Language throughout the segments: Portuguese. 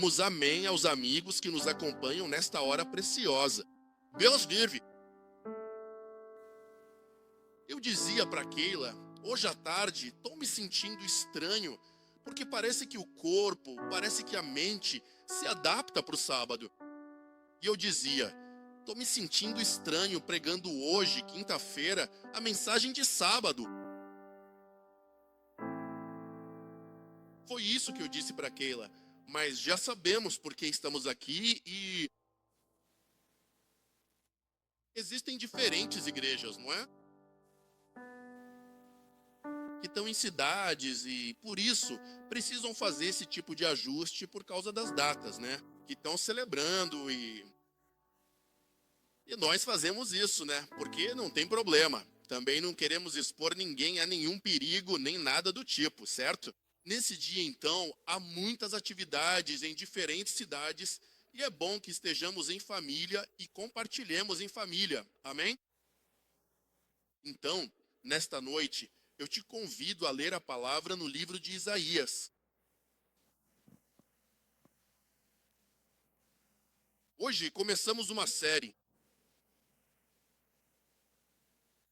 Damos amém aos amigos que nos acompanham nesta hora preciosa. Deus vive. Eu dizia para Keila, hoje à tarde, estou me sentindo estranho, porque parece que o corpo, parece que a mente se adapta para o sábado. E eu dizia, estou me sentindo estranho pregando hoje, quinta-feira, a mensagem de sábado. Foi isso que eu disse para Keila, mas já sabemos por que estamos aqui e existem diferentes igrejas, não é? Que estão em cidades e, por isso, precisam fazer esse tipo de ajuste por causa das datas, né? Que estão celebrando e nós fazemos isso, né? Porque não tem problema. Também não queremos expor ninguém a nenhum perigo, nem nada do tipo, certo? Nesse dia, então, há muitas atividades em diferentes cidades e é bom que estejamos em família e compartilhemos em família. Amém? Então, nesta noite, eu te convido a ler a palavra no livro de Isaías. Hoje começamos uma série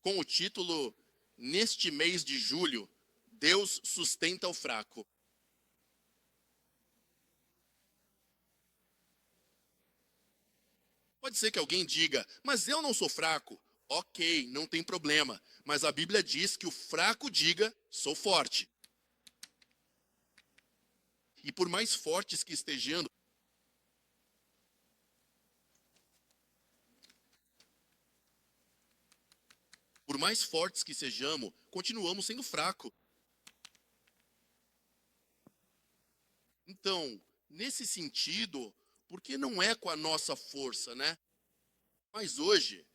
com o título Neste mês de julho, Deus sustenta o fraco. Pode ser que alguém diga, mas eu não sou fraco. Ok, não tem problema. Mas a Bíblia diz que o fraco diga, sou forte. E por mais fortes que estejamos, por mais fortes que sejamos, continuamos sendo fracos. Então, nesse sentido, porque não é com a nossa força, né? Mas hoje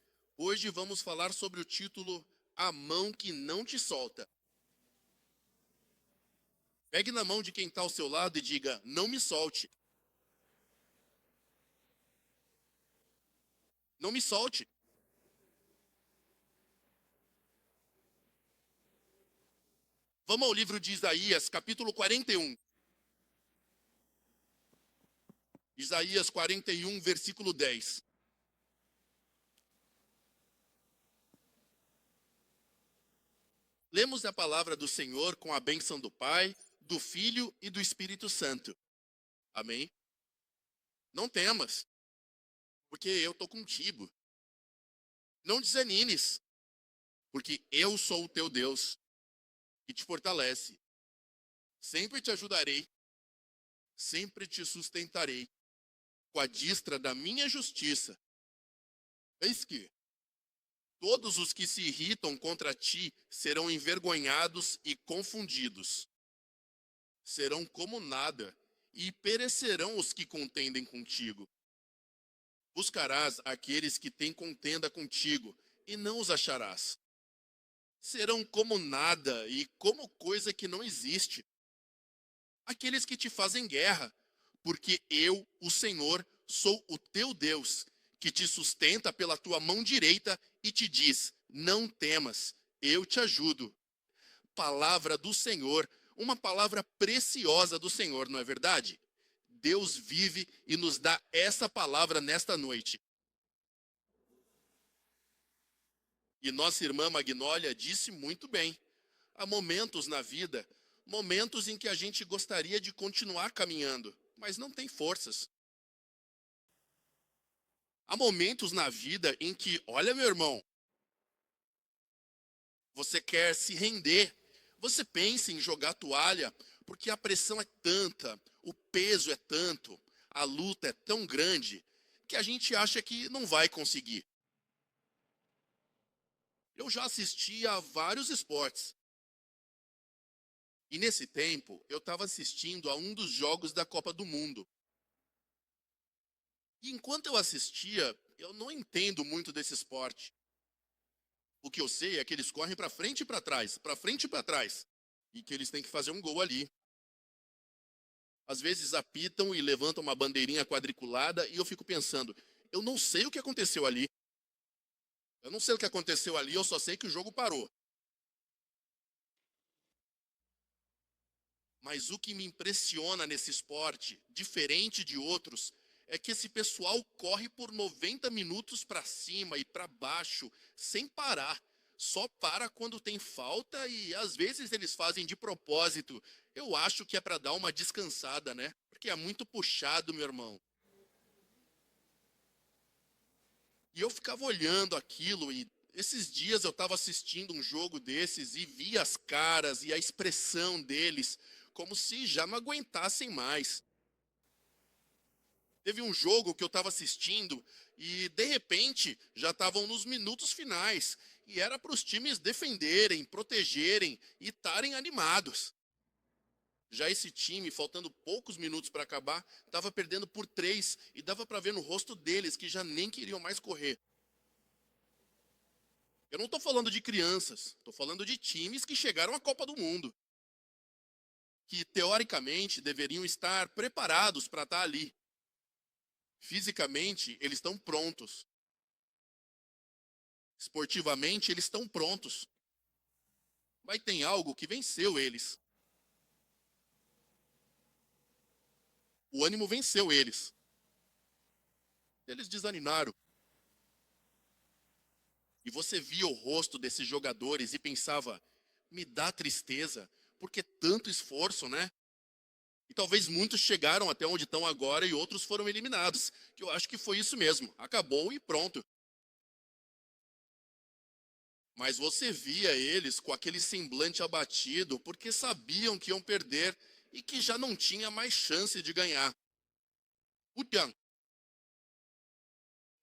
vamos falar sobre o título A Mão que Não Te Solta. Pegue na mão de quem está ao seu lado e diga, não me solte. Não me solte. Vamos ao livro de Isaías, capítulo 41. Isaías 41, versículo 10. Lemos a palavra do Senhor com a bênção do Pai, do Filho e do Espírito Santo. Amém? Não temas, porque eu estou contigo. Não desanimes, porque eu sou o teu Deus, que te fortalece. Sempre te ajudarei, sempre te sustentarei, com a diestra da minha justiça. Eis que todos os que se irritam contra ti serão envergonhados e confundidos. Serão como nada, e perecerão os que contendem contigo. Buscarás aqueles que têm contenda contigo, e não os acharás. Serão como nada e como coisa que não existe. Aqueles que te fazem guerra, porque eu, o Senhor, sou o teu Deus, que te sustenta pela tua mão direita e te diz, não temas, eu te ajudo. Palavra do Senhor, uma palavra preciosa do Senhor, não é verdade? Deus vive e nos dá essa palavra nesta noite. E nossa irmã Magnólia disse muito bem. Há momentos na vida, momentos em que a gente gostaria de continuar caminhando, mas não tem forças. Há momentos na vida em que, olha meu irmão, você quer se render, você pensa em jogar toalha, porque a pressão é tanta, o peso é tanto, a luta é tão grande, que a gente acha que não vai conseguir. Eu já assisti a vários esportes. E nesse tempo, eu estava assistindo a um dos jogos da Copa do Mundo. E enquanto eu assistia, eu não entendo muito desse esporte. O que eu sei é que eles correm para frente e para trás, para frente e para trás. E que eles têm que fazer um gol ali. Às vezes apitam e levantam uma bandeirinha quadriculada e eu fico pensando, eu não sei o que aconteceu ali. Eu não sei o que aconteceu ali, eu só sei que o jogo parou. Mas o que me impressiona nesse esporte, diferente de outros, é que esse pessoal corre por 90 minutos para cima e para baixo, sem parar. Só para quando tem falta e às vezes eles fazem de propósito. Eu acho que é para dar uma descansada, né? Porque é muito puxado, meu irmão. E eu ficava olhando aquilo e esses dias eu estava assistindo um jogo desses e vi as caras e a expressão deles como se já não aguentassem mais. Teve um jogo que eu estava assistindo e de repente já estavam nos minutos finais e era para os times defenderem, protegerem e estarem animados. Já esse time, faltando poucos minutos para acabar, estava perdendo por 3 e dava para ver no rosto deles que já nem queriam mais correr. Eu não estou falando de crianças, estou falando de times que chegaram à Copa do Mundo, que teoricamente deveriam estar preparados para estar ali. Fisicamente, eles estão prontos. Esportivamente, eles estão prontos. Mas tem algo que venceu eles. O ânimo venceu eles. Eles desanimaram. E você via o rosto desses jogadores e pensava, me dá tristeza, porque tanto esforço, né? E talvez muitos chegaram até onde estão agora e outros foram eliminados. Que eu acho que foi isso mesmo. Acabou e pronto. Mas você via eles com aquele semblante abatido, porque sabiam que iam perder e que já não tinha mais chance de ganhar. O Tian,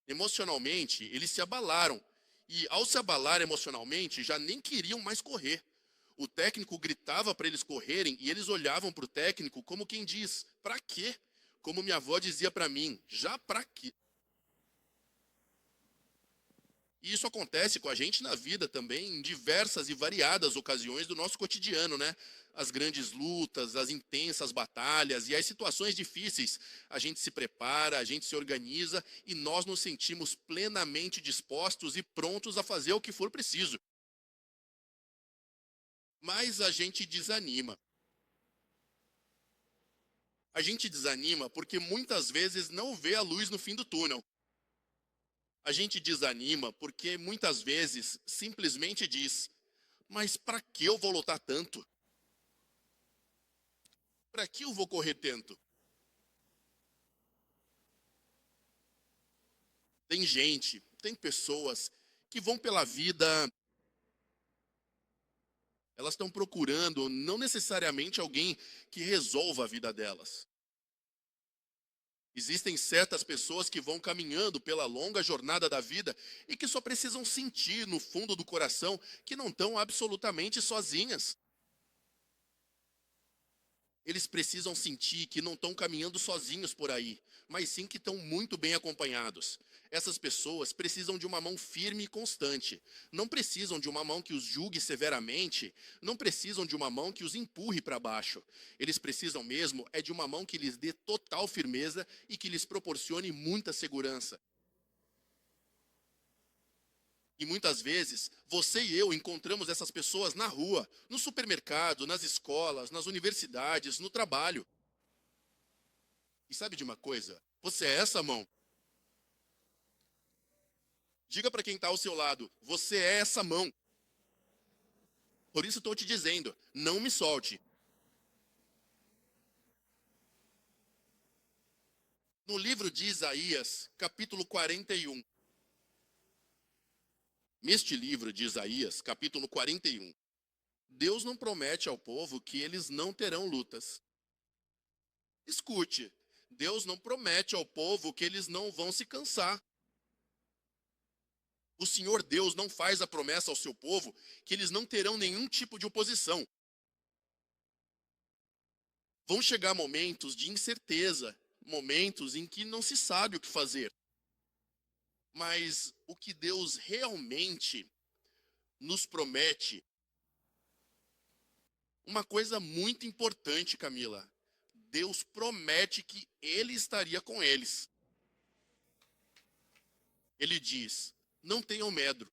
emocionalmente, eles se abalaram. E ao se abalar emocionalmente, já nem queriam mais correr. O técnico gritava para eles correrem e eles olhavam para o técnico como quem diz: para quê? Como minha avó dizia para mim: já para quê? E isso acontece com a gente na vida também, em diversas e variadas ocasiões do nosso cotidiano, né? As grandes lutas, as intensas batalhas e as situações difíceis. A gente se prepara, a gente se organiza e nós nos sentimos plenamente dispostos e prontos a fazer o que for preciso. Mas a gente desanima. A gente desanima porque muitas vezes não vê a luz no fim do túnel. A gente desanima porque muitas vezes simplesmente diz: mas para que eu vou lutar tanto? Para que eu vou correr tanto? Tem gente, tem pessoas que vão pela vida, elas estão procurando não necessariamente alguém que resolva a vida delas. Existem certas pessoas que vão caminhando pela longa jornada da vida e que só precisam sentir no fundo do coração que não estão absolutamente sozinhas. Eles precisam sentir que não estão caminhando sozinhos por aí, mas sim que estão muito bem acompanhados. Essas pessoas precisam de uma mão firme e constante. Não precisam de uma mão que os julgue severamente, não precisam de uma mão que os empurre para baixo. Eles precisam mesmo é de uma mão que lhes dê total firmeza e que lhes proporcione muita segurança. E muitas vezes, você e eu encontramos essas pessoas na rua, no supermercado, nas escolas, nas universidades, no trabalho. E sabe de uma coisa? Você é essa mão. Diga para quem está ao seu lado, você é essa mão. Por isso estou te dizendo, não me solte. No livro de Isaías, capítulo 41. Neste livro de Isaías, capítulo 41, Deus não promete ao povo que eles não terão lutas. Escute, Deus não promete ao povo que eles não vão se cansar. O Senhor Deus não faz a promessa ao seu povo que eles não terão nenhum tipo de oposição. Vão chegar momentos de incerteza, momentos em que não se sabe o que fazer. Mas o que Deus realmente nos promete, uma coisa muito importante, Camila. Deus promete que Ele estaria com eles. Ele diz: não tenham medo.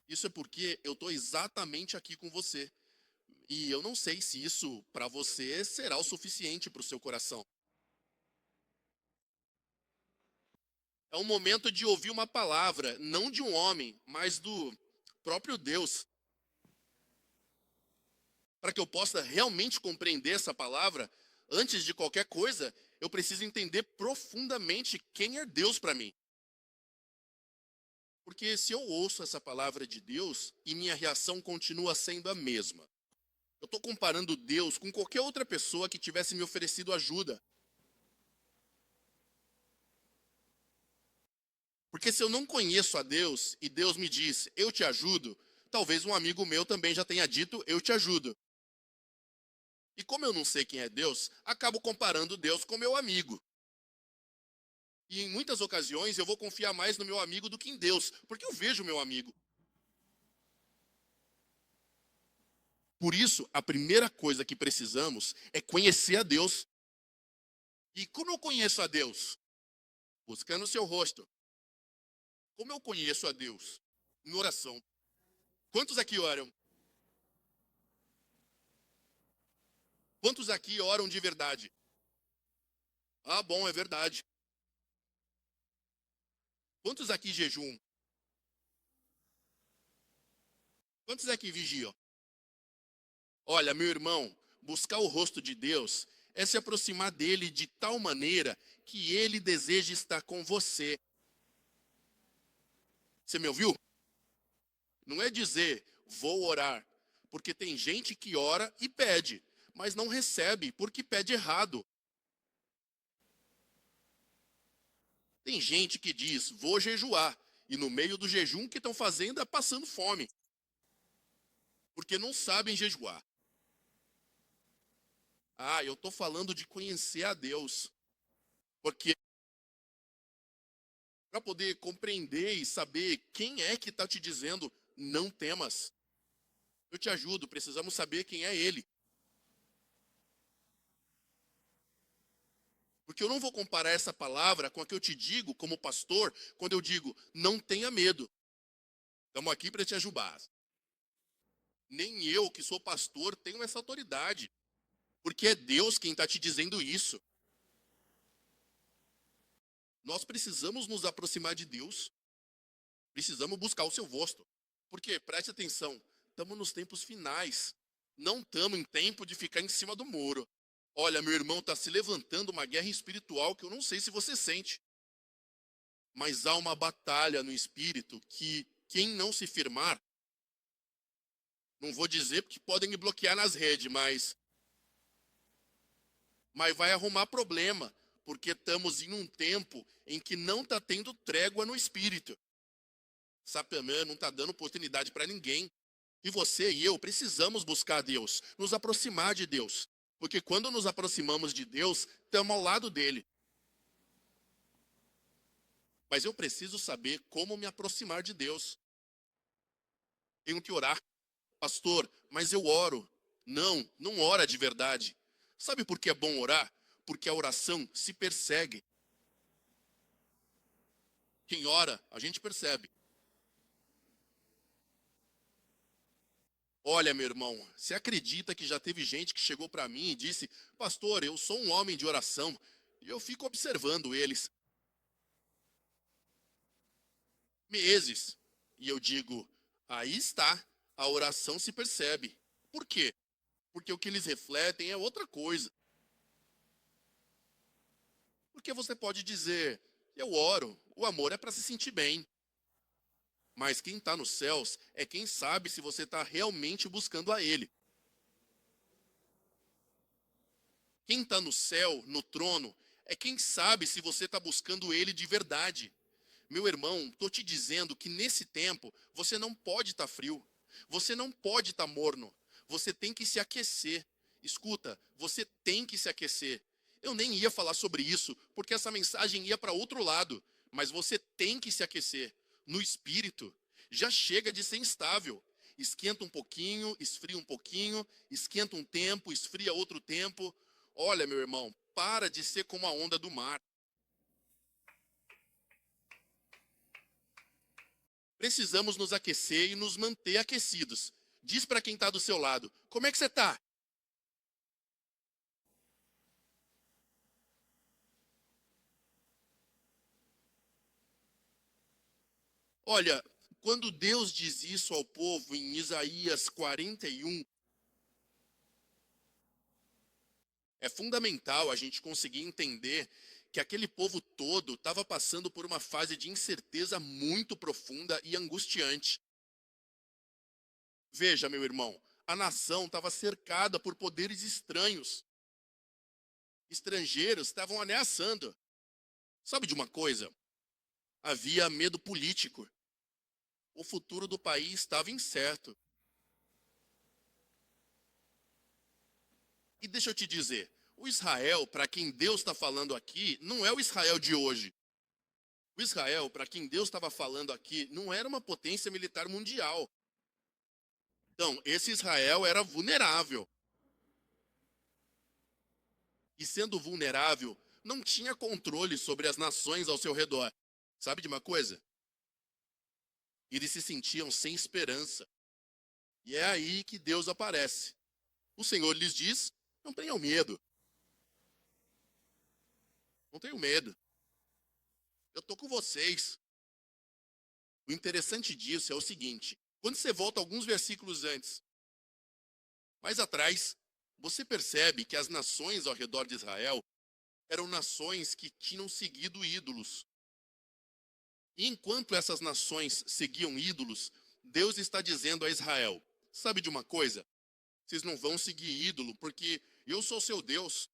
Isso é porque eu estou exatamente aqui com você. E eu não sei se isso para você será o suficiente para o seu coração. É um momento de ouvir uma palavra, não de um homem, mas do próprio Deus. Para que eu possa realmente compreender essa palavra, antes de qualquer coisa, eu preciso entender profundamente quem é Deus para mim. Porque se eu ouço essa palavra de Deus e minha reação continua sendo a mesma, eu estou comparando Deus com qualquer outra pessoa que tivesse me oferecido ajuda. Porque se eu não conheço a Deus e Deus me diz, eu te ajudo, talvez um amigo meu também já tenha dito, eu te ajudo. E como eu não sei quem é Deus, acabo comparando Deus com meu amigo. E em muitas ocasiões eu vou confiar mais no meu amigo do que em Deus, porque eu vejo o meu amigo. Por isso, a primeira coisa que precisamos é conhecer a Deus. E como eu conheço a Deus? Buscando o seu rosto. Como eu conheço a Deus? Em oração. Quantos aqui oram? Quantos aqui oram de verdade? Ah, bom, é verdade. Quantos aqui jejuam? Quantos aqui vigiam? Olha, meu irmão, buscar o rosto de Deus é se aproximar dele de tal maneira que ele deseja estar com você. Você me ouviu? Não é dizer, vou orar, porque tem gente que ora e pede, mas não recebe porque pede errado. Tem gente que diz, vou jejuar, e no meio do jejum o que estão fazendo é passando fome, porque não sabem jejuar. Ah, eu estou falando de conhecer a Deus, porque para poder compreender e saber quem é que está te dizendo, não temas. Eu te ajudo, precisamos saber quem é Ele. Porque eu não vou comparar essa palavra com a que eu te digo como pastor, quando eu digo, não tenha medo. Estamos aqui para te ajudar. Nem eu, que sou pastor, tenho essa autoridade. Porque é Deus quem está te dizendo isso. Nós precisamos nos aproximar de Deus. Precisamos buscar o seu rosto. Porque, preste atenção, estamos nos tempos finais. Não estamos em tempo de ficar em cima do muro. Olha, meu irmão, está se levantando uma guerra espiritual que eu não sei se você sente. Mas há uma batalha no espírito que quem não se firmar, não vou dizer porque podem me bloquear nas redes, mas vai arrumar problema, porque estamos em um tempo em que não está tendo trégua no espírito. Satanás não está dando oportunidade para ninguém. E você e eu precisamos buscar Deus, nos aproximar de Deus. Porque quando nos aproximamos de Deus, estamos ao lado dele. Mas eu preciso saber como me aproximar de Deus. Tenho que orar. Pastor, mas eu oro. Não, não ora de verdade. Sabe por que é bom orar? Porque a oração se persegue. Quem ora, a gente percebe. Olha, meu irmão, você acredita que já teve gente que chegou para mim e disse, pastor, eu sou um homem de oração, e eu fico observando eles meses. E eu digo, aí está, a oração se percebe. Por quê? Porque o que eles refletem é outra coisa. Porque você pode dizer, eu oro, o amor é para se sentir bem. Mas quem está nos céus é quem sabe se você está realmente buscando a Ele. Quem está no céu, no trono, é quem sabe se você está buscando Ele de verdade. Meu irmão, estou te dizendo que nesse tempo você não pode estar frio, você não pode estar morno, você tem que se aquecer. Escuta, você tem que se aquecer. Eu nem ia falar sobre isso, porque essa mensagem ia para outro lado, mas você tem que se aquecer no espírito. Já chega de ser instável. Esquenta um pouquinho, esfria um pouquinho, esquenta um tempo, esfria outro tempo. Olha, meu irmão, para de ser como a onda do mar. Precisamos nos aquecer e nos manter aquecidos. Diz para quem está do seu lado, como é que você está? Olha, quando Deus diz isso ao povo em Isaías 41, é fundamental a gente conseguir entender que aquele povo todo estava passando por uma fase de incerteza muito profunda e angustiante. Veja, meu irmão, a nação estava cercada por poderes estranhos. Estrangeiros estavam ameaçando. Sabe de uma coisa? Havia medo político. O futuro do país estava incerto. E deixa eu te dizer, o Israel, para quem Deus está falando aqui, não é o Israel de hoje. O Israel, para quem Deus estava falando aqui, não era uma potência militar mundial. Então, esse Israel era vulnerável. E sendo vulnerável, não tinha controle sobre as nações ao seu redor. Sabe de uma coisa? Eles se sentiam sem esperança. E é aí que Deus aparece. O Senhor lhes diz: não tenham medo. Não tenham medo. Eu estou com vocês. O interessante disso é o seguinte: quando você volta alguns versículos antes, mais atrás, você percebe que as nações ao redor de Israel eram nações que tinham seguido ídolos. E enquanto essas nações seguiam ídolos, Deus está dizendo a Israel: sabe de uma coisa? Vocês não vão seguir ídolo, porque eu sou seu Deus.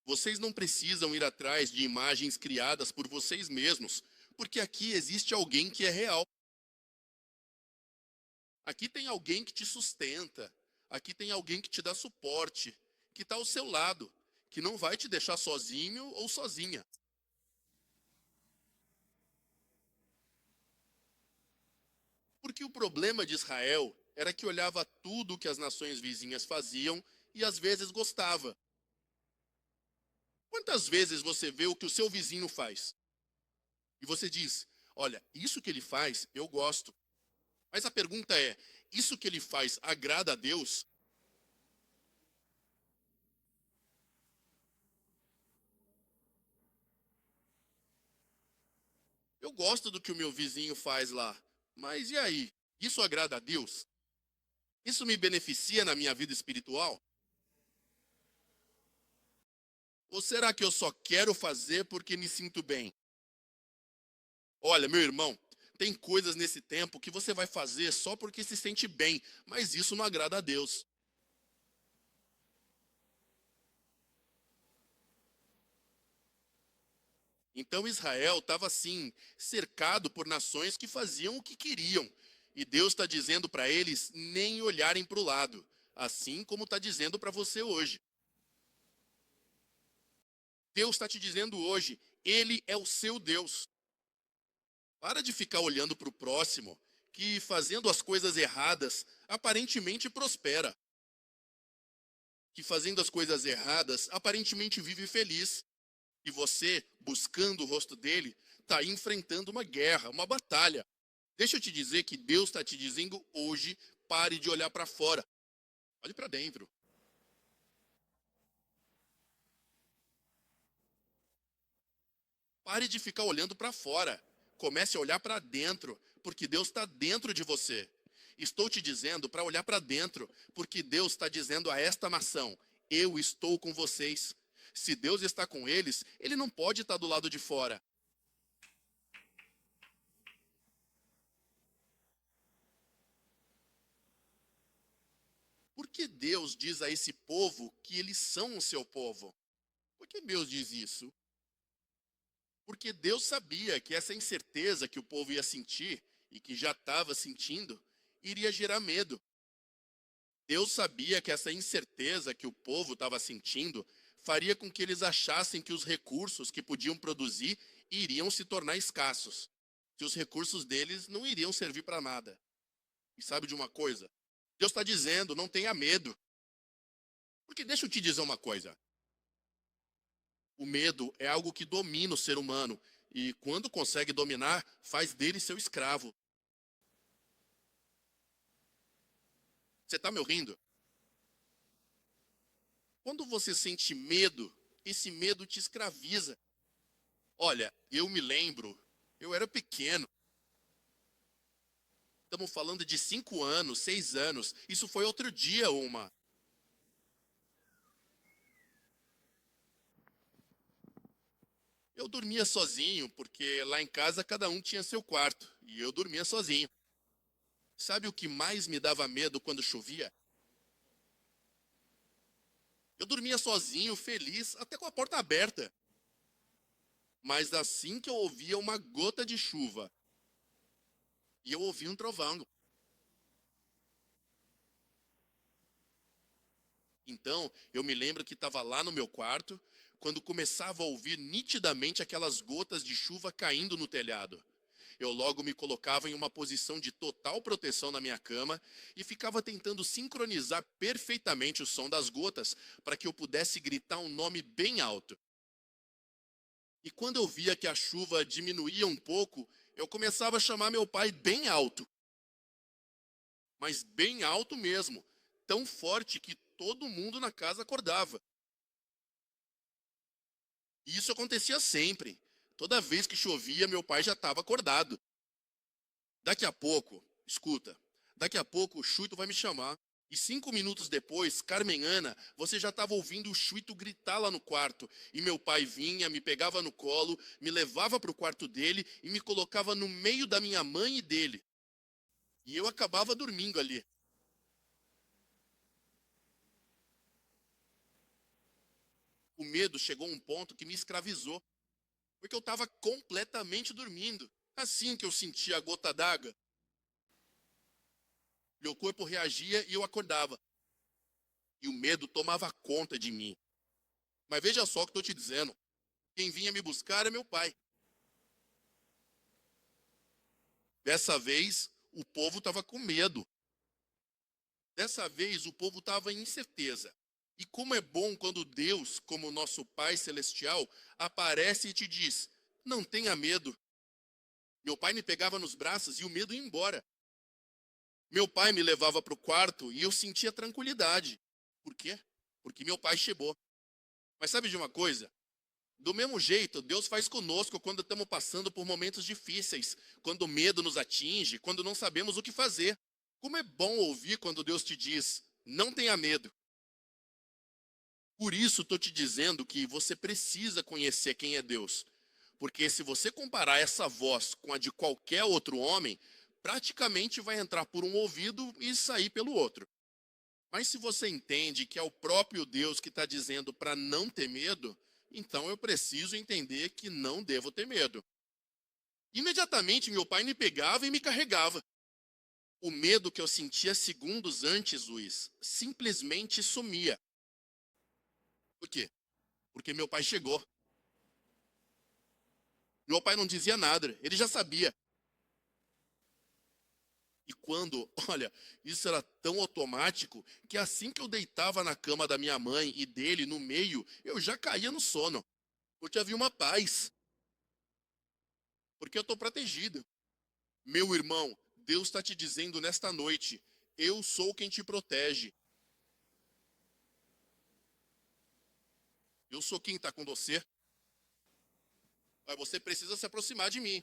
Vocês não precisam ir atrás de imagens criadas por vocês mesmos, porque aqui existe alguém que é real. Aqui tem alguém que te sustenta. Aqui tem alguém que te dá suporte, que está ao seu lado, que não vai te deixar sozinho ou sozinha. Porque o problema de Israel era que olhava tudo o que as nações vizinhas faziam e às vezes gostava. Quantas vezes você vê o que o seu vizinho faz? E você diz: olha, isso que ele faz, eu gosto. Mas a pergunta é: isso que ele faz agrada a Deus? Eu gosto do que o meu vizinho faz lá. Mas e aí? Isso agrada a Deus? Isso me beneficia na minha vida espiritual? Ou será que eu só quero fazer porque me sinto bem? Olha, meu irmão, tem coisas nesse tempo que você vai fazer só porque se sente bem, mas isso não agrada a Deus. Então Israel estava assim, cercado por nações que faziam o que queriam. E Deus está dizendo para eles nem olharem para o lado, assim como está dizendo para você hoje. Deus está te dizendo hoje, Ele é o seu Deus. Para de ficar olhando para o próximo, que fazendo as coisas erradas, aparentemente prospera. Que fazendo as coisas erradas, aparentemente vive feliz. E você, buscando o rosto dele, está enfrentando uma guerra, uma batalha. Deixa eu te dizer que Deus está te dizendo hoje, pare de olhar para fora. Olhe para dentro. Pare de ficar olhando para fora. Comece a olhar para dentro, porque Deus está dentro de você. Estou te dizendo para olhar para dentro, porque Deus está dizendo a esta nação: eu estou com vocês. Se Deus está com eles, Ele não pode estar do lado de fora. Por que Deus diz a esse povo que eles são o seu povo? Por que Deus diz isso? Porque Deus sabia que essa incerteza que o povo ia sentir, e que já estava sentindo, iria gerar medo. Deus sabia que essa incerteza que o povo estava sentindo faria com que eles achassem que os recursos que podiam produzir iriam se tornar escassos, que os recursos deles não iriam servir para nada. E sabe de uma coisa? Deus está dizendo, não tenha medo. Porque deixa eu te dizer uma coisa. O medo é algo que domina o ser humano. E quando consegue dominar, faz dele seu escravo. Você está me ouvindo? Quando você sente medo, esse medo te escraviza. Olha, eu me lembro, eu era pequeno. Estamos falando de 5 anos, 6 anos. Isso foi outro dia, uma. Eu dormia sozinho, porque lá em casa cada um tinha seu quarto. E eu dormia sozinho. Sabe o que mais me dava medo quando chovia? Eu dormia sozinho, feliz, até com a porta aberta. Mas assim que eu ouvia uma gota de chuva, e eu ouvia um trovão. Então, eu me lembro que estava lá no meu quarto, quando começava a ouvir nitidamente aquelas gotas de chuva caindo no telhado. Eu logo me colocava em uma posição de total proteção na minha cama e ficava tentando sincronizar perfeitamente o som das gotas para que eu pudesse gritar um nome bem alto. E quando eu via que a chuva diminuía um pouco, eu começava a chamar meu pai bem alto, mas bem alto mesmo, tão forte que todo mundo na casa acordava. E isso acontecia sempre. Toda vez que chovia, meu pai já estava acordado. Daqui a pouco, escuta, daqui a pouco o Chuito vai me chamar. E 5 minutos depois, Carmen Ana, você já estava ouvindo o Chuito gritar lá no quarto. E meu pai vinha, me pegava no colo, me levava para o quarto dele e me colocava no meio da minha mãe e dele. E eu acabava dormindo ali. O medo chegou a um ponto que me escravizou, porque eu estava completamente dormindo. Assim que eu sentia a gota d'água, meu corpo reagia e eu acordava. E o medo tomava conta de mim. Mas veja só o que estou te dizendo. Quem vinha me buscar é meu pai. Dessa vez, o povo estava com medo. Dessa vez, o povo estava em incerteza. E como é bom quando Deus, como nosso Pai Celestial, aparece e te diz: não tenha medo. Meu pai me pegava nos braços e o medo ia embora. Meu pai me levava para o quarto e eu sentia tranquilidade. Por quê? Porque meu pai chegou. Mas sabe de uma coisa? Do mesmo jeito, Deus faz conosco quando estamos passando por momentos difíceis, quando o medo nos atinge, quando não sabemos o que fazer. Como é bom ouvir quando Deus te diz: não tenha medo. Por isso estou te dizendo que você precisa conhecer quem é Deus. Porque se você comparar essa voz com a de qualquer outro homem, praticamente vai entrar por um ouvido e sair pelo outro. Mas se você entende que é o próprio Deus que está dizendo para não ter medo, então eu preciso entender que não devo ter medo. Imediatamente meu pai me pegava e me carregava. O medo que eu sentia segundos antes, Luiz, simplesmente sumia. Por quê? Porque meu pai chegou. Meu pai não dizia nada, ele já sabia. E quando, olha, isso era tão automático que assim que eu deitava na cama da minha mãe e dele no meio, eu já caía no sono. Porque havia uma paz, porque eu estou protegido. Meu irmão, Deus está te dizendo nesta noite: eu sou quem te protege. Eu sou quem está com você. Mas você precisa se aproximar de mim.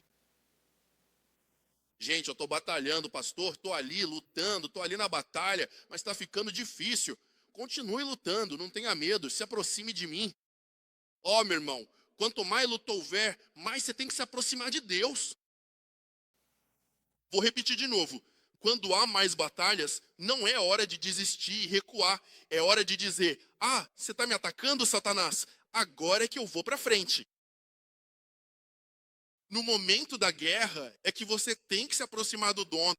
Gente, eu estou batalhando, pastor, estou ali lutando, estou ali na batalha, mas está ficando difícil. Continue lutando, não tenha medo, se aproxime de mim. Ó, meu irmão, quanto mais luta houver, mais você tem que se aproximar de Deus. Vou repetir de novo. Quando há mais batalhas, não é hora de desistir e recuar. É hora de dizer: ah, você está me atacando, Satanás? Agora é que eu vou para frente. No momento da guerra, é que você tem que se aproximar do dono.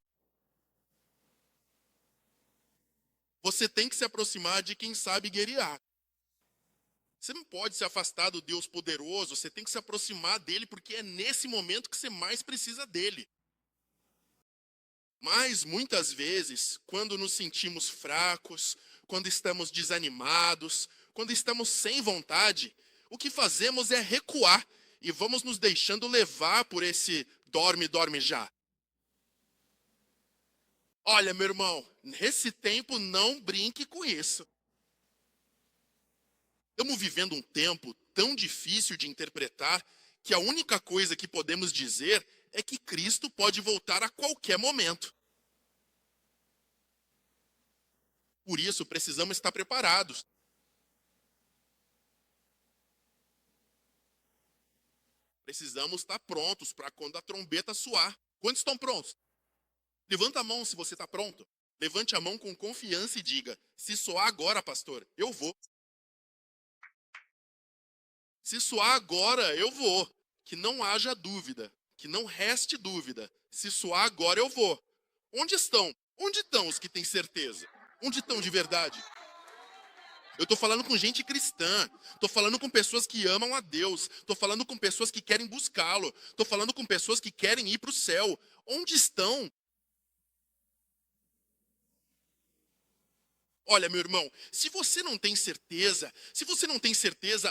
Você tem que se aproximar de quem sabe guerrear. Você não pode se afastar do Deus poderoso, você tem que se aproximar dele, porque é nesse momento que você mais precisa dele. Mas muitas vezes, quando nos sentimos fracos, quando estamos desanimados, quando estamos sem vontade, o que fazemos é recuar e vamos nos deixando levar por esse dorme, dorme já. Olha, meu irmão, nesse tempo não brinque com isso. Estamos vivendo um tempo tão difícil de interpretar que a única coisa que podemos dizer é que Cristo pode voltar a qualquer momento. Por isso, precisamos estar preparados. Precisamos estar prontos para quando a trombeta soar. Quantos estão prontos? Levanta a mão se você está pronto. Levante a mão com confiança e diga: se soar agora, pastor, eu vou. Se soar agora, eu vou. Que não haja dúvida. Que não reste dúvida. Se soar agora, eu vou. Onde estão? Onde estão os que têm certeza? Onde estão de verdade? Eu estou falando com gente cristã. Estou falando com pessoas que amam a Deus. Estou falando com pessoas que querem buscá-lo. Estou falando com pessoas que querem ir para o céu. Onde estão? Olha, meu irmão, se você não tem certeza,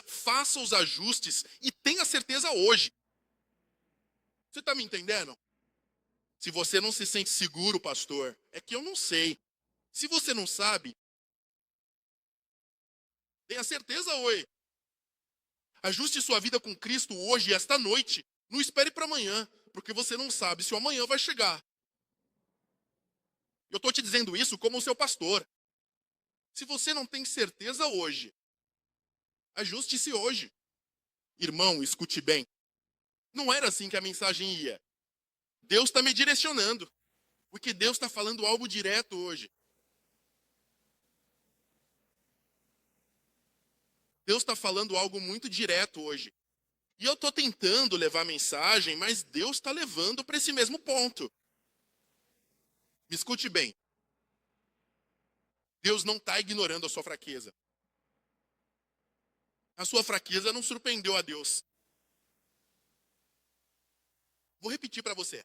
faça os ajustes e tenha certeza hoje. Você está me entendendo? Se você não se sente seguro, pastor, é que eu não sei. Se você não sabe, tenha certeza hoje. Ajuste sua vida com Cristo hoje, esta noite. Não espere para amanhã, porque você não sabe se o amanhã vai chegar. Eu estou te dizendo isso como seu pastor. Se você não tem certeza hoje, ajuste-se hoje. Irmão, escute bem. Não era assim que a mensagem ia. Deus está me direcionando, porque Deus está falando algo direto hoje. Deus está falando algo muito direto hoje. E eu estou tentando levar a mensagem, mas Deus está levando para esse mesmo ponto. Me escute bem. Deus não está ignorando a sua fraqueza. A sua fraqueza não surpreendeu a Deus. Vou repetir para você.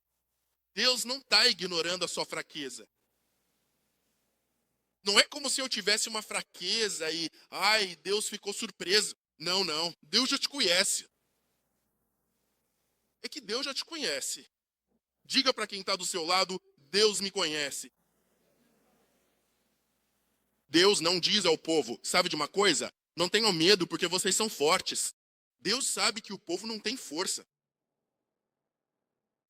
Deus não está ignorando a sua fraqueza. Não é como se eu tivesse uma fraqueza e, Deus ficou surpreso. Não, não. Deus já te conhece. É que Deus já te conhece. Diga para quem está do seu lado, Deus me conhece. Deus não diz ao povo, sabe de uma coisa? Não tenham medo porque vocês são fortes. Deus sabe que o povo não tem força.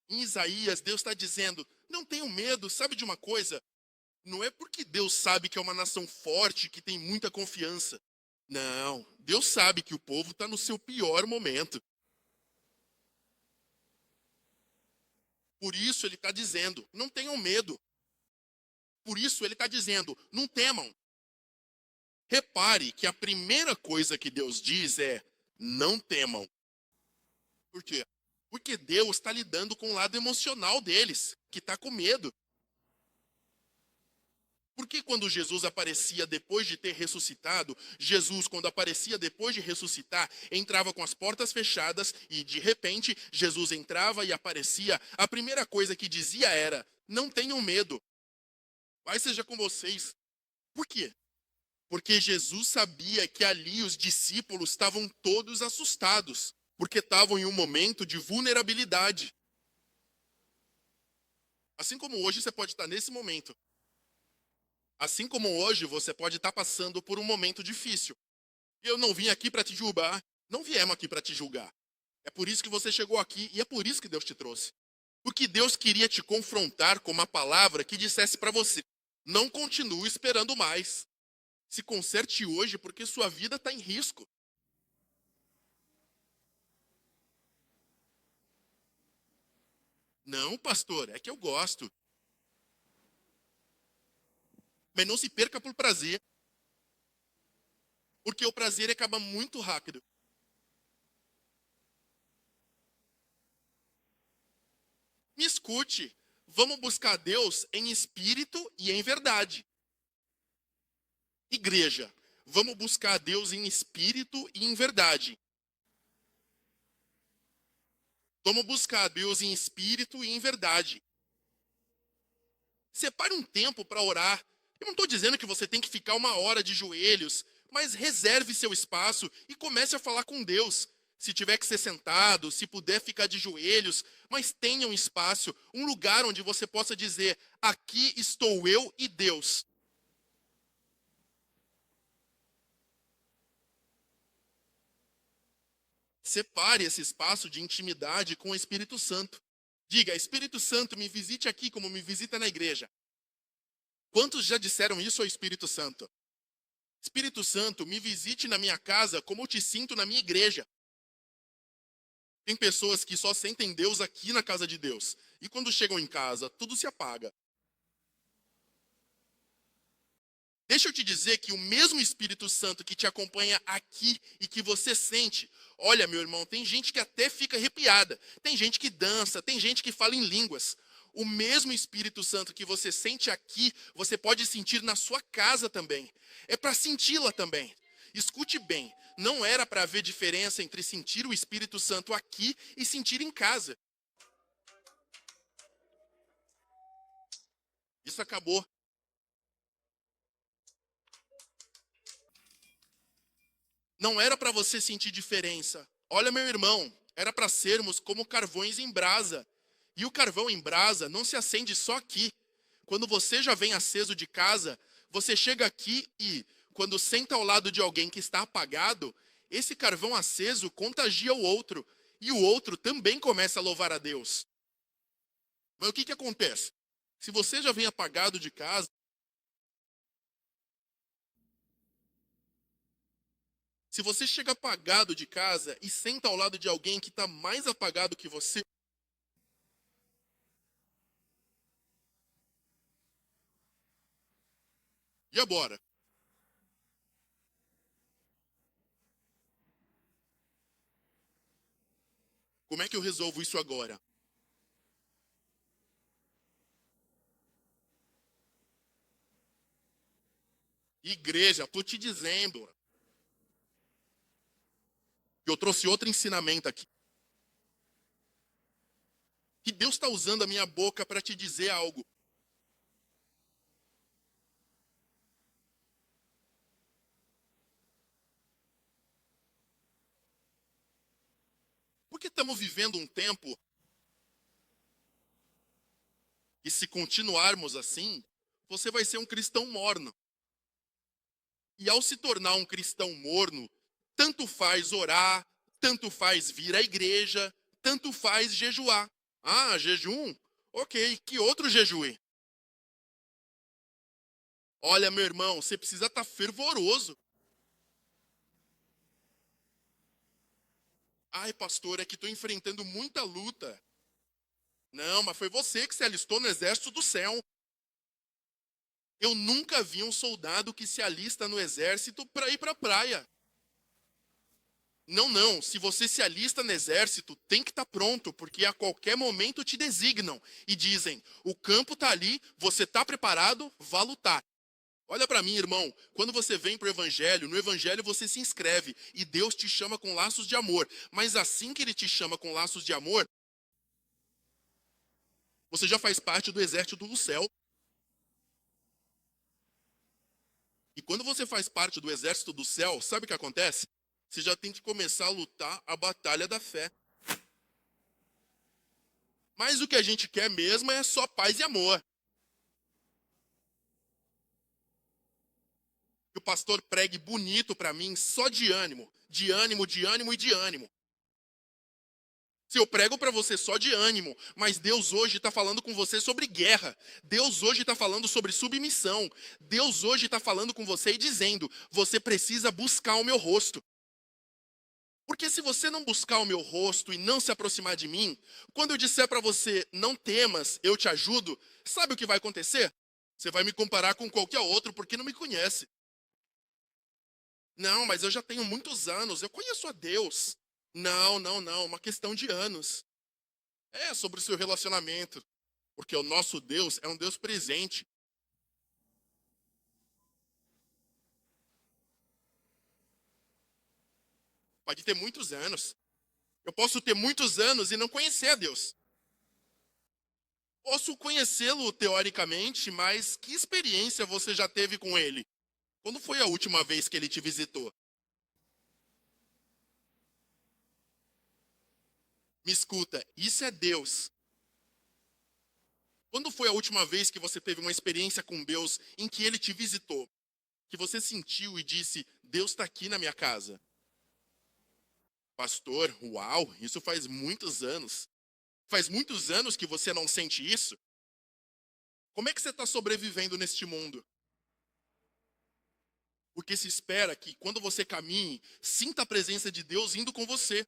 Em Isaías, Deus está dizendo, não tenham medo, sabe de uma coisa? Não é porque Deus sabe que é uma nação forte, que tem muita confiança. Não, Deus sabe que o povo está no seu pior momento. Por isso ele está dizendo, não tenham medo. Por isso ele está dizendo, não temam. Repare que a primeira coisa que Deus diz é, não temam. Por quê? Porque Deus está lidando com o lado emocional deles, que está com medo. Porque quando Jesus aparecia depois de ter ressuscitado, Jesus, quando aparecia depois de ressuscitar, entrava com as portas fechadas e, de repente, Jesus entrava e aparecia, a primeira coisa que dizia era, não tenham medo, Pai seja com vocês. Por quê? Porque Jesus sabia que ali os discípulos estavam todos assustados, porque estavam em um momento de vulnerabilidade. Assim como hoje você pode estar nesse momento. Assim como hoje você pode estar passando por um momento difícil. Eu não vim aqui para te julgar, não viemos aqui para te julgar. É por isso que você chegou aqui e é por isso que Deus te trouxe. Porque Deus queria te confrontar com uma palavra que dissesse para você, não continue esperando mais. Se conserte hoje porque sua vida está em risco. Não, pastor, é que eu gosto. Mas não se perca por prazer. Porque o prazer acaba muito rápido. Me escute. Vamos buscar Deus em espírito e em verdade. Igreja, vamos buscar Deus em espírito e em verdade. Vamos buscar Deus em espírito e em verdade. Separe um tempo para orar. Eu não estou dizendo que você tem que ficar 1 hora de joelhos, mas reserve seu espaço e comece a falar com Deus. Se tiver que ser sentado, se puder ficar de joelhos, mas tenha um espaço, um lugar onde você possa dizer: aqui estou eu e Deus. Separe esse espaço de intimidade com o Espírito Santo. Diga: Espírito Santo, me visite aqui como me visita na igreja. Quantos já disseram isso ao Espírito Santo? Espírito Santo, me visite na minha casa como eu te sinto na minha igreja. Tem pessoas que só sentem Deus aqui na casa de Deus. E quando chegam em casa, tudo se apaga. Deixa eu te dizer que o mesmo Espírito Santo que te acompanha aqui e que você sente, olha, meu irmão, tem gente que até fica arrepiada, tem gente que dança, tem gente que fala em línguas. O mesmo Espírito Santo que você sente aqui, você pode sentir na sua casa também. É para senti-la também. Escute bem, não era para haver diferença entre sentir o Espírito Santo aqui e sentir em casa. Isso acabou. Não era para você sentir diferença. Olha, meu irmão, era para sermos como carvões em brasa. E o carvão em brasa não se acende só aqui. Quando você já vem aceso de casa, você chega aqui e, quando senta ao lado de alguém que está apagado, esse carvão aceso contagia o outro. E o outro também começa a louvar a Deus. Mas o que acontece? Se você já vem apagado de casa, se você chega apagado de casa e senta ao lado de alguém que está mais apagado que você, e agora? Como é que eu resolvo isso agora? Igreja, estou te dizendo. Eu trouxe outro ensinamento aqui. Que Deus está usando a minha boca para te dizer algo. Porque estamos vivendo um tempo e se continuarmos assim, você vai ser um cristão morno. E ao se tornar um cristão morno, tanto faz orar, tanto faz vir à igreja, tanto faz jejuar. Ah, jejum? Ok, que outro jejue? Olha, meu irmão, você precisa estar fervoroso. Ai, pastor, é que estou enfrentando muita luta. Não, mas foi você que se alistou no exército do céu. Eu nunca vi um soldado que se alista no exército para ir para a praia. Não, não. Se você se alista no exército, tem que estar pronto, porque a qualquer momento te designam e dizem: o campo está ali, você está preparado, vá lutar. Olha para mim, irmão. Quando você vem para o evangelho, no evangelho você se inscreve e Deus te chama com laços de amor. Mas assim que Ele te chama com laços de amor, você já faz parte do exército do céu. E quando você faz parte do exército do céu, sabe o que acontece? Você já tem que começar a lutar a batalha da fé. Mas o que a gente quer mesmo é só paz e amor. Que o pastor pregue bonito para mim, só de ânimo. De ânimo, de ânimo e de ânimo. Se eu prego para você só de ânimo, mas Deus hoje está falando com você sobre guerra. Deus hoje está falando sobre submissão. Deus hoje está falando com você e dizendo: você precisa buscar o meu rosto. Porque se você não buscar o meu rosto e não se aproximar de mim, quando eu disser para você: não temas, eu te ajudo, sabe o que vai acontecer? Você vai me comparar com qualquer outro porque não me conhece. Não, mas eu já tenho muitos anos, eu conheço a Deus. Não, não, não, uma questão de anos. É sobre o seu relacionamento. Porque o nosso Deus é um Deus presente. Pode ter muitos anos. Eu posso ter muitos anos e não conhecer a Deus. Posso conhecê-lo teoricamente, mas que experiência você já teve com ele? Quando foi a última vez que ele te visitou? Me escuta, isso é Deus. Quando foi a última vez que você teve uma experiência com Deus em que Ele te visitou? Que você sentiu e disse, Deus está aqui na minha casa? Pastor, uau, isso faz muitos anos. Faz muitos anos que você não sente isso? Como é que você está sobrevivendo neste mundo? Porque se espera que quando você caminhe, sinta a presença de Deus indo com você.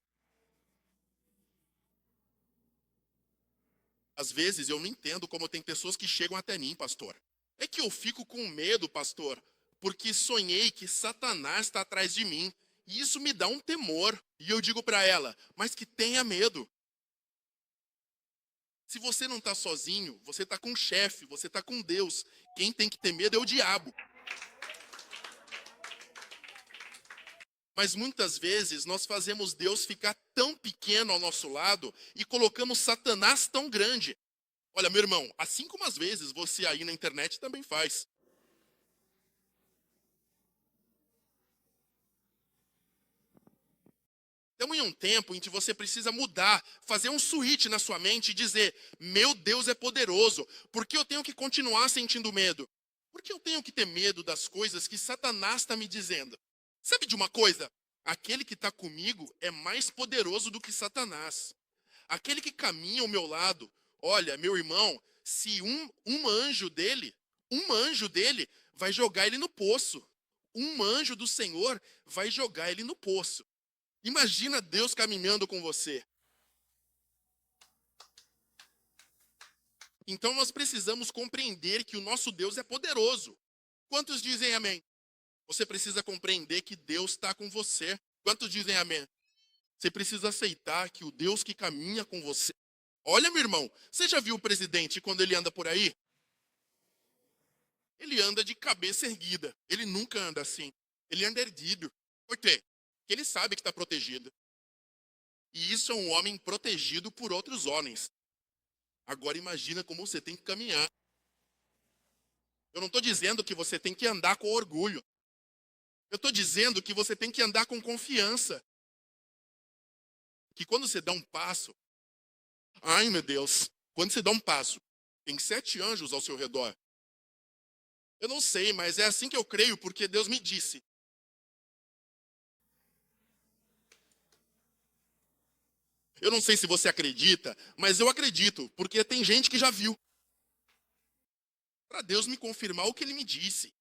Às vezes eu não entendo como tem pessoas que chegam até mim, pastor. É que eu fico com medo, pastor, porque sonhei que Satanás está atrás de mim. E isso me dá um temor. E eu digo para ela, mas que tenha medo. Se você não está sozinho, você está com um chefe, você está com Deus. Quem tem que ter medo é o diabo. Mas muitas vezes nós fazemos Deus ficar tão pequeno ao nosso lado e colocamos Satanás tão grande. Olha, meu irmão, assim como às vezes você aí na internet também faz. Estamos em um tempo em que você precisa mudar, fazer um switch na sua mente e dizer, meu Deus é poderoso, por que eu tenho que continuar sentindo medo? Por que eu tenho que ter medo das coisas que Satanás está me dizendo? Sabe de uma coisa? Aquele que está comigo é mais poderoso do que Satanás. Aquele que caminha ao meu lado, olha, meu irmão, se um anjo dele vai jogar ele no poço. Um anjo do Senhor vai jogar ele no poço. Imagina Deus caminhando com você. Então nós precisamos compreender que o nosso Deus é poderoso. Quantos dizem amém? Você precisa compreender que Deus está com você. Quantos dizem amém? Você precisa aceitar que o Deus que caminha com você... Olha, meu irmão, você já viu o presidente quando ele anda por aí? Ele anda de cabeça erguida. Ele nunca anda assim. Ele anda erguido. Por quê? Porque ele sabe que está protegido. E isso é um homem protegido por outros homens. Agora imagina como você tem que caminhar. Eu não estou dizendo que você tem que andar com orgulho. Eu estou dizendo que você tem que andar com confiança. Que quando você dá um passo... Ai, meu Deus. Quando você dá um passo, tem 7 anjos ao seu redor. Eu não sei, mas é assim que eu creio, porque Deus me disse. Eu não sei se você acredita, mas eu acredito, porque tem gente que já viu. Para Deus me confirmar o que Ele me disse.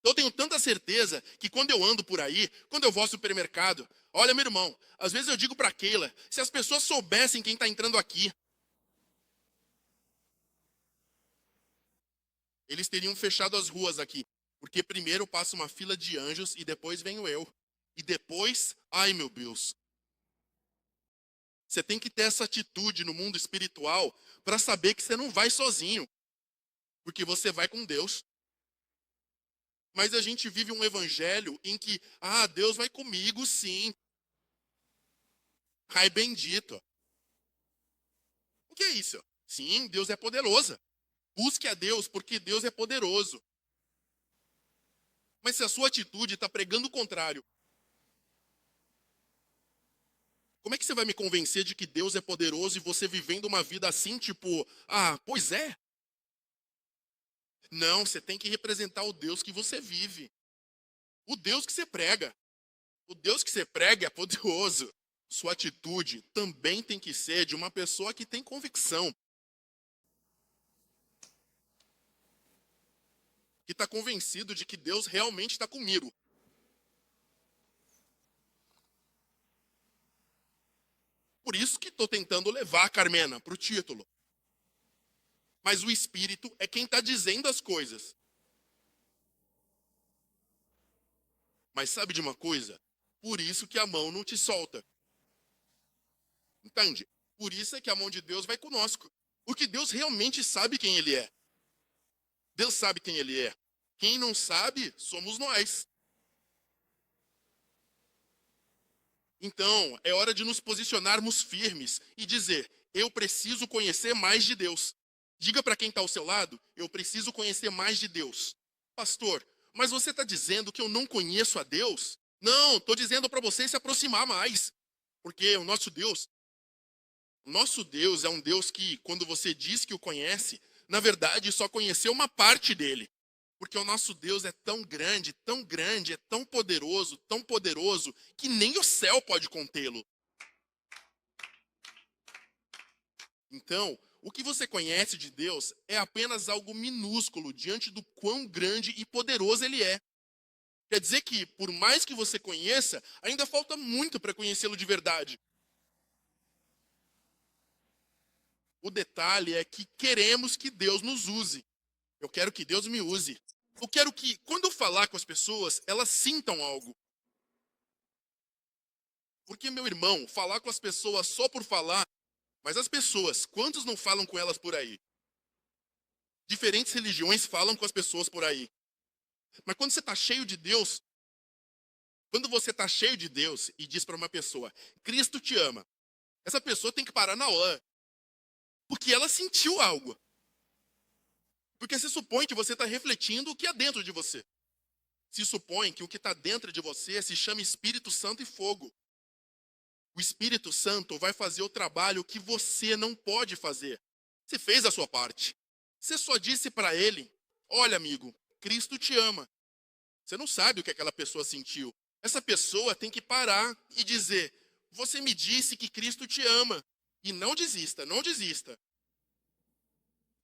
Eu tenho tanta certeza que quando eu ando por aí, quando eu vou ao supermercado, olha, meu irmão, às vezes eu digo para Keila, se as pessoas soubessem quem está entrando aqui, eles teriam fechado as ruas aqui. Porque primeiro passa uma fila de anjos e depois venho eu. E depois, ai meu Deus. Você tem que ter essa atitude no mundo espiritual para saber que você não vai sozinho. Porque você vai com Deus. Mas a gente vive um evangelho em que, Deus vai comigo sim. Ai bendito. O que é isso? Sim, Deus é poderoso. Busque a Deus porque Deus é poderoso. Mas se a sua atitude está pregando o contrário, como é que você vai me convencer de que Deus é poderoso e você vivendo uma vida assim, tipo, pois é? Não, você tem que representar o Deus que você vive. O Deus que você prega. O Deus que você prega é poderoso. Sua atitude também tem que ser de uma pessoa que tem convicção. Que está convencido de que Deus realmente está comigo. Por isso que estou tentando levar a Carmena para o título. Mas o Espírito é quem está dizendo as coisas. Mas sabe de uma coisa? Por isso que a mão não te solta. Entende? Por isso é que a mão de Deus vai conosco. Porque Deus realmente sabe quem Ele é. Deus sabe quem Ele é. Quem não sabe, somos nós. Então, é hora de nos posicionarmos firmes e dizer, eu preciso conhecer mais de Deus. Diga para quem está ao seu lado, eu preciso conhecer mais de Deus. Pastor, mas você está dizendo que eu não conheço a Deus? Não, estou dizendo para você se aproximar mais. Porque o nosso Deus Nosso Deus é um Deus que, quando você diz que o conhece, na verdade só conheceu uma parte dele. Porque o nosso Deus é tão grande, é tão poderoso, que nem o céu pode contê-lo. Então, o que você conhece de Deus é apenas algo minúsculo diante do quão grande e poderoso ele é. Quer dizer que, por mais que você conheça, ainda falta muito para conhecê-lo de verdade. O detalhe é que queremos que Deus nos use. Eu quero que Deus me use. Eu quero que, quando eu falar com as pessoas, elas sintam algo. Porque, meu irmão, falar com as pessoas só por falar, mas as pessoas, quantos não falam com elas por aí? Diferentes religiões falam com as pessoas por aí. Mas quando você está cheio de Deus, quando você está cheio de Deus e diz para uma pessoa, Cristo te ama, essa pessoa tem que parar na hora. Porque ela sentiu algo. Porque se supõe que você está refletindo o que há dentro de você. Se supõe que o que está dentro de você se chama Espírito Santo e fogo. O Espírito Santo vai fazer o trabalho que você não pode fazer. Você fez a sua parte. Você só disse para ele, olha amigo, Cristo te ama. Você não sabe o que aquela pessoa sentiu. Essa pessoa tem que parar e dizer, você me disse que Cristo te ama. E não desista, não desista.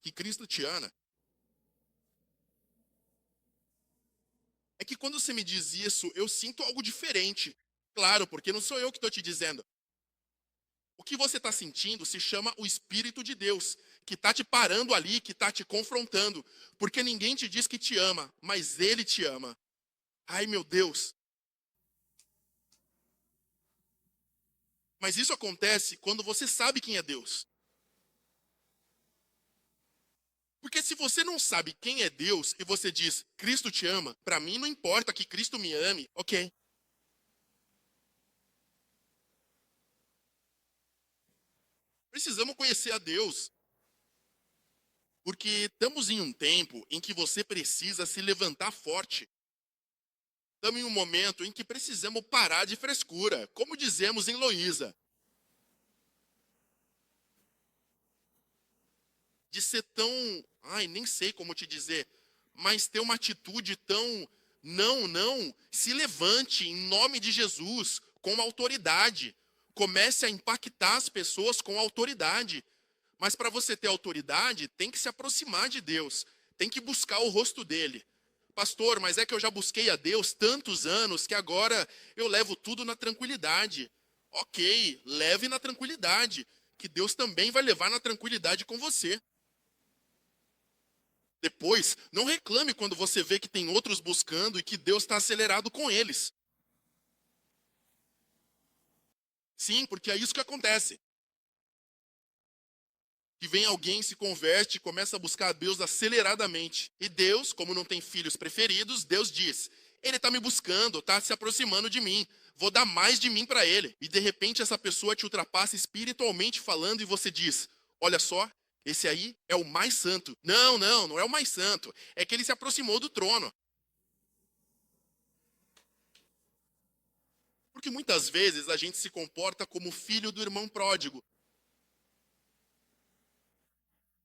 Que Cristo te ama. É que quando você me diz isso, eu sinto algo diferente. Claro, porque não sou eu que estou te dizendo. O que você está sentindo se chama o Espírito de Deus, que está te parando ali, que está te confrontando. Porque ninguém te diz que te ama, mas Ele te ama. Ai, meu Deus. Mas isso acontece quando você sabe quem é Deus. Porque se você não sabe quem é Deus e você diz, Cristo te ama, para mim não importa que Cristo me ame, ok. Precisamos conhecer a Deus. Porque estamos em um tempo em que você precisa se levantar forte. Estamos em um momento em que precisamos parar de frescura, como dizemos em Luísa. De ser tão, nem sei como te dizer, mas ter uma atitude tão, não, se levante em nome de Jesus, com autoridade. Comece a impactar as pessoas com autoridade. Mas para você ter autoridade, tem que se aproximar de Deus, tem que buscar o rosto dele. Pastor, mas é que eu já busquei a Deus tantos anos que agora eu levo tudo na tranquilidade. Ok, leve na tranquilidade, que Deus também vai levar na tranquilidade com você. Depois, não reclame quando você vê que tem outros buscando e que Deus está acelerado com eles. Sim, porque é isso que acontece. Que vem alguém, se converte, começa a buscar a Deus aceleradamente. E Deus, como não tem filhos preferidos, Deus diz, ele está me buscando, está se aproximando de mim. Vou dar mais de mim para ele. E de repente essa pessoa te ultrapassa espiritualmente falando e você diz, olha só, esse aí é o mais santo. Não é o mais santo. É que ele se aproximou do trono. Porque muitas vezes a gente se comporta como filho do irmão pródigo.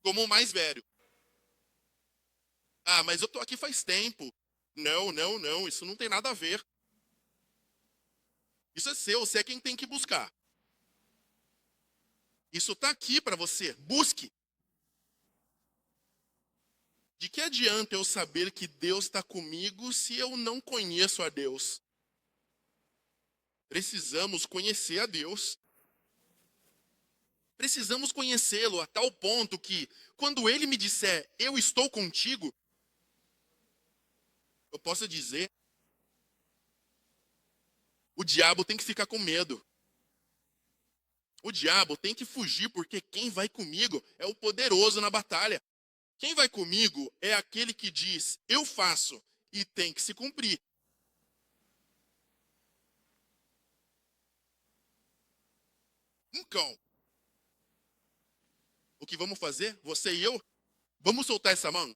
Como o mais velho. Ah, mas eu tô aqui faz tempo. Não, isso não tem nada a ver. Isso é seu, você é quem tem que buscar. Isso está aqui para você, busque. De que adianta eu saber que Deus está comigo se eu não conheço a Deus? Precisamos conhecer a Deus. Precisamos conhecê-lo a tal ponto que, quando Ele me disser, eu estou contigo, eu possa dizer, o diabo tem que ficar com medo. O diabo tem que fugir, porque quem vai comigo é o poderoso na batalha. Quem vai comigo é aquele que diz, eu faço, e tem que se cumprir. Então, o que vamos fazer? Você e eu? Vamos soltar essa mão?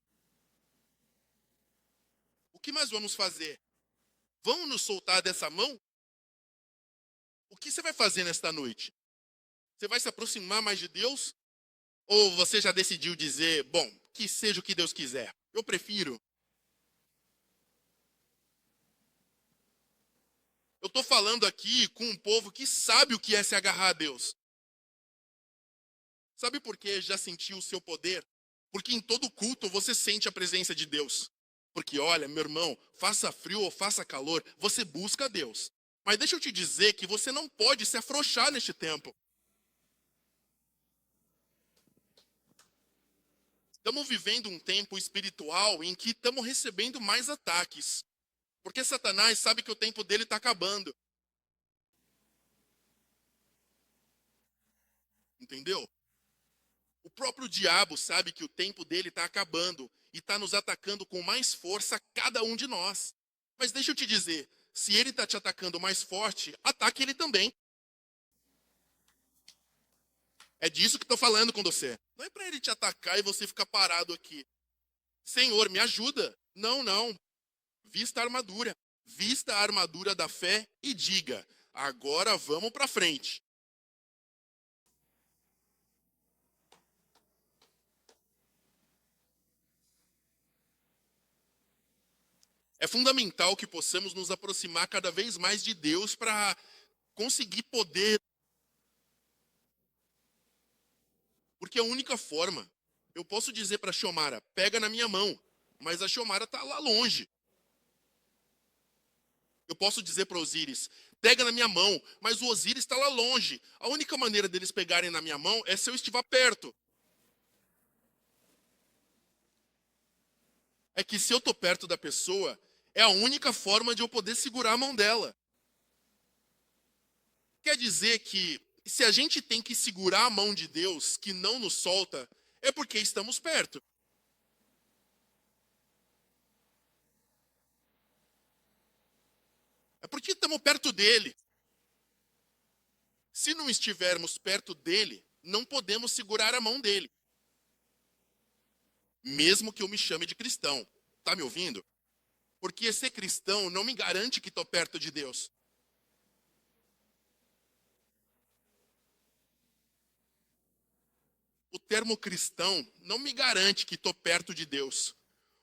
O que mais vamos fazer? Vamos nos soltar dessa mão? O que você vai fazer nesta noite? Você vai se aproximar mais de Deus? Ou você já decidiu dizer, bom, que seja o que Deus quiser? Eu prefiro. Eu estou falando aqui com um povo que sabe o que é se agarrar a Deus. Sabe por que já sentiu o seu poder? Porque em todo culto você sente a presença de Deus. Porque olha, meu irmão, faça frio ou faça calor, você busca a Deus. Mas deixa eu te dizer que você não pode se afrouxar neste tempo. Estamos vivendo um tempo espiritual em que estamos recebendo mais ataques. Porque Satanás sabe que o tempo dele está acabando. Entendeu? O próprio diabo sabe que o tempo dele está acabando e está nos atacando com mais força cada um de nós. Mas deixa eu te dizer, se ele está te atacando mais forte, ataque ele também. É disso que estou falando com você. Não é para ele te atacar e você ficar parado aqui. Senhor, me ajuda. Não, não. Vista a armadura. Vista a armadura da fé e diga, agora vamos para frente. É fundamental que possamos nos aproximar cada vez mais de Deus para conseguir poder. Porque é a única forma. Eu posso dizer para a Xiomara, pega na minha mão, mas a Xiomara está lá longe. Eu posso dizer para Osíris, pega na minha mão, mas o Osíris está lá longe. A única maneira deles pegarem na minha mão é se eu estiver perto. É que se eu estou perto da pessoa, é a única forma de eu poder segurar a mão dela. Quer dizer que se a gente tem que segurar a mão de Deus, que não nos solta, é porque estamos perto. É porque estamos perto dele. Se não estivermos perto dele, não podemos segurar a mão dele. Mesmo que eu me chame de cristão. Tá me ouvindo? Porque ser cristão não me garante que estou perto de Deus. O termo cristão não me garante que estou perto de Deus.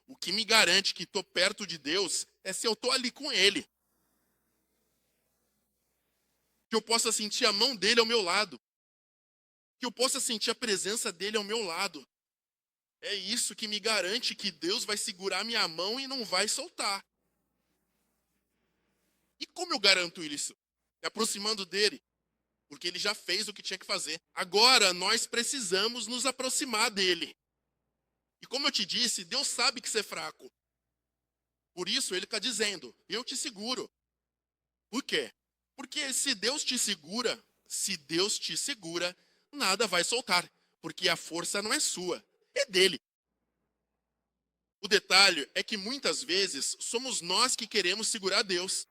O que me garante que estou perto de Deus é se eu estou ali com Ele. Que eu possa sentir a mão dele ao meu lado. Que eu possa sentir a presença dele ao meu lado. É isso que me garante que Deus vai segurar minha mão e não vai soltar. E como eu garanto isso? Me aproximando dele. Porque ele já fez o que tinha que fazer. Agora nós precisamos nos aproximar dele. E como eu te disse, Deus sabe que você é fraco. Por isso ele está dizendo, eu te seguro. Por quê? Porque se Deus te segura, nada vai soltar. Porque a força não é sua, é dele. O detalhe é que muitas vezes somos nós que queremos segurar Deus.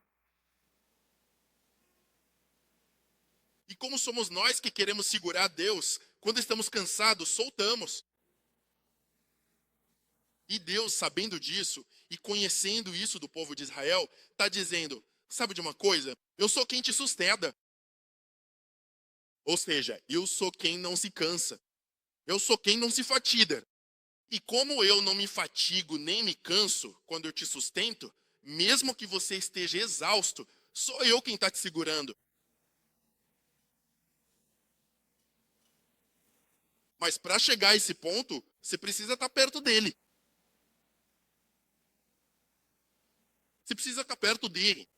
E como somos nós que queremos segurar Deus, quando estamos cansados, soltamos. E Deus, sabendo disso e conhecendo isso do povo de Israel, está dizendo, sabe de uma coisa? Eu sou quem te sustenta. Ou seja, eu sou quem não se cansa. Eu sou quem não se fatiga. E como eu não me fatigo nem me canso quando eu te sustento, mesmo que você esteja exausto, sou eu quem está te segurando. Mas para chegar a esse ponto, você precisa estar perto dele. Você precisa estar perto dele.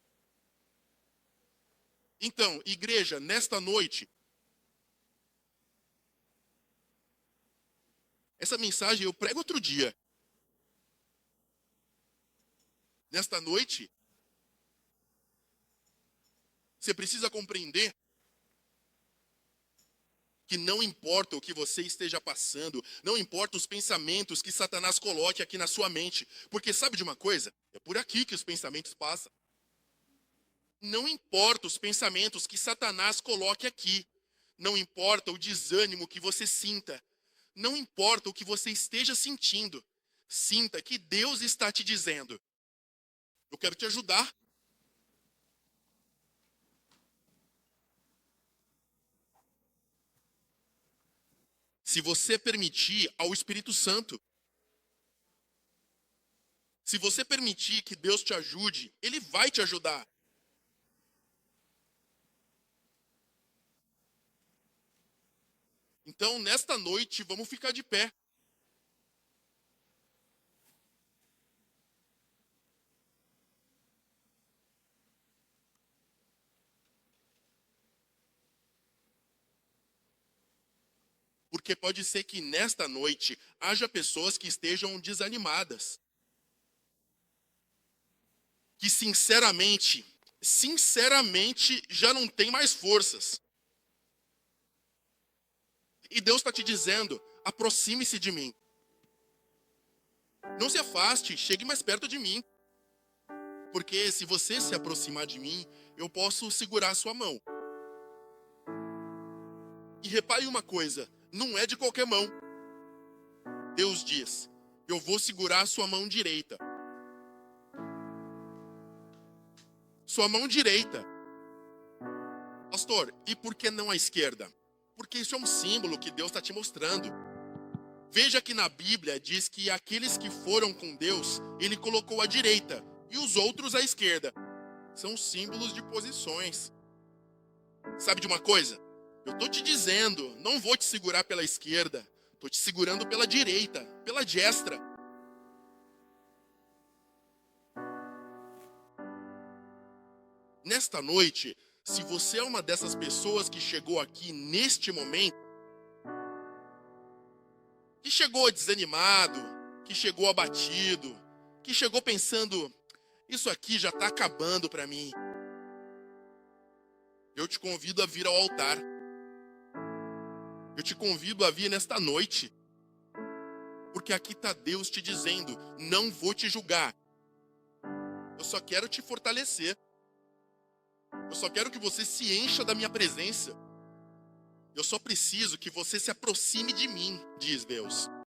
Então, igreja, nesta noite, essa mensagem eu prego outro dia. Nesta noite, você precisa compreender que não importa o que você esteja passando, não importa os pensamentos que Satanás coloque aqui na sua mente, porque sabe de uma coisa? É por aqui que os pensamentos passam. Não importa os pensamentos que Satanás coloque aqui, não importa o desânimo que você sinta, não importa o que você esteja sentindo, sinta que Deus está te dizendo, eu quero te ajudar. se você permitir ao Espírito Santo. Se você permitir que Deus te ajude, Ele vai te ajudar. Então, nesta noite, vamos ficar de pé. Porque pode ser que nesta noite haja pessoas que estejam desanimadas. Que sinceramente já não tem mais forças. E Deus está te dizendo, aproxime-se de mim. Não se afaste, chegue mais perto de mim. Porque se você se aproximar de mim, eu posso segurar a sua mão. E repare uma coisa, não é de qualquer mão. Deus diz, eu vou segurar a sua mão direita. Sua mão direita. Pastor, e por que não a esquerda? Porque isso é um símbolo que Deus está te mostrando. Veja que na Bíblia diz que aqueles que foram com Deus, Ele colocou à direita e os outros à esquerda. São símbolos de posições. Sabe de uma coisa? Eu estou te dizendo, não vou te segurar pela esquerda, estou te segurando pela direita, pela destra. Nesta noite, se você é uma dessas pessoas que chegou aqui neste momento, que chegou desanimado, que chegou abatido, que chegou pensando, isso aqui já está acabando para mim. Eu te convido a vir ao altar. Eu te convido a vir nesta noite. Porque aqui está Deus te dizendo, não vou te julgar. Eu só quero te fortalecer. Eu só quero que você se encha da minha presença. Eu só preciso que você se aproxime de mim, diz Deus.